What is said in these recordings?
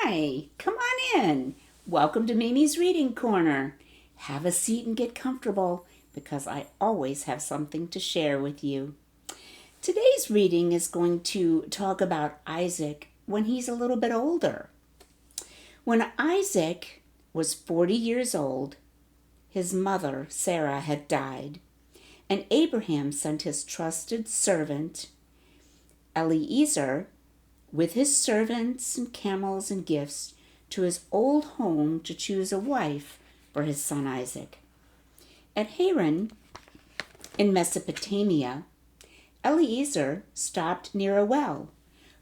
Hi, come on in. Welcome to Mimi's Reading Corner. Have a seat and get comfortable because I always have something to share with you. Today's reading is going to talk about Isaac when he's a little bit older. When Isaac was 40 years old, his mother, Sarah, had died, and Abraham sent his trusted servant, Eliezer, with his servants and camels and gifts, to his old home to choose a wife for his son Isaac. At Haran, in Mesopotamia, Eliezer stopped near a well,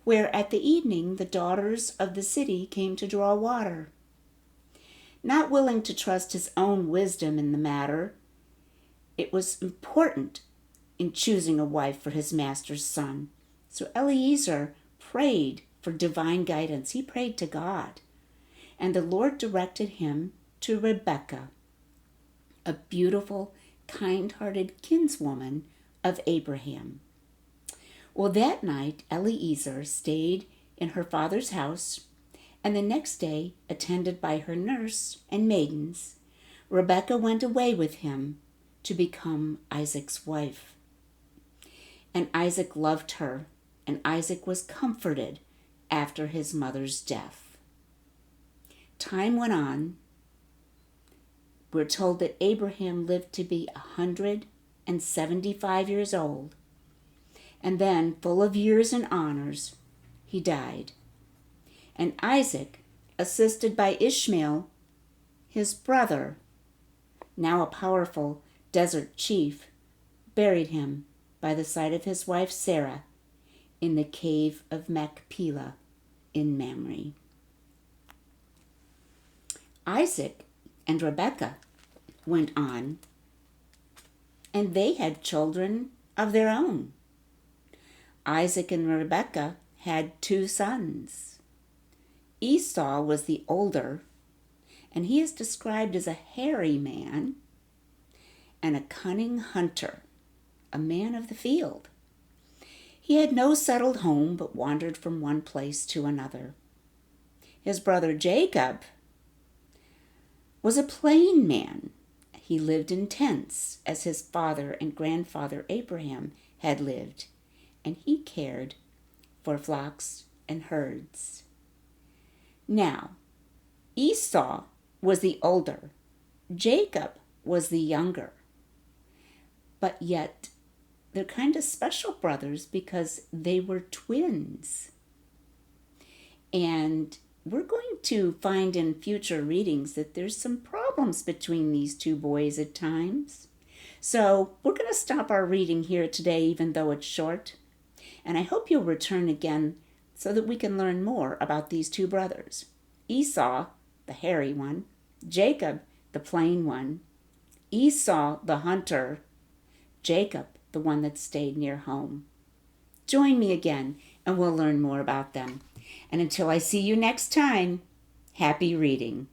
where at the evening the daughters of the city came to draw water. Not willing to trust his own wisdom in the matter, it was important in choosing a wife for his master's son. So Eliezer prayed for divine guidance. He prayed to God. And the Lord directed him to Rebekah, a beautiful, kind-hearted kinswoman of Abraham. Well, that night, Eliezer stayed in her father's house, and the next day, attended by her nurse and maidens, Rebekah went away with him to become Isaac's wife. And Isaac loved her, and Isaac was comforted after his mother's death. Time went on. We're told that Abraham lived to be 175 years old, and then, full of years and honors, he died. And Isaac, assisted by Ishmael, his brother, now a powerful desert chief, buried him by the side of his wife Sarah in the cave of Machpelah in Mamre. Isaac and Rebekah went on, and they had children of their own. Isaac and Rebekah had 2 sons. Esau was the older, and he is described as a hairy man and a cunning hunter, a man of the field. He had no settled home, but wandered from one place to another. His brother Jacob was a plain man. He lived in tents, as his father and grandfather Abraham had lived, and he cared for flocks and herds. Now, Esau was the older, Jacob was the younger, but yet they're kind of special brothers because they were twins. And we're going to find in future readings that there's some problems between these 2 boys at times. So we're going to stop our reading here today, even though it's short. And I hope you'll return again so that we can learn more about these 2 brothers. Esau, the hairy one, Jacob, the plain one, Esau, the hunter, Jacob, the one that stayed near home. Join me again and we'll learn more about them. And until I see you next time, happy reading.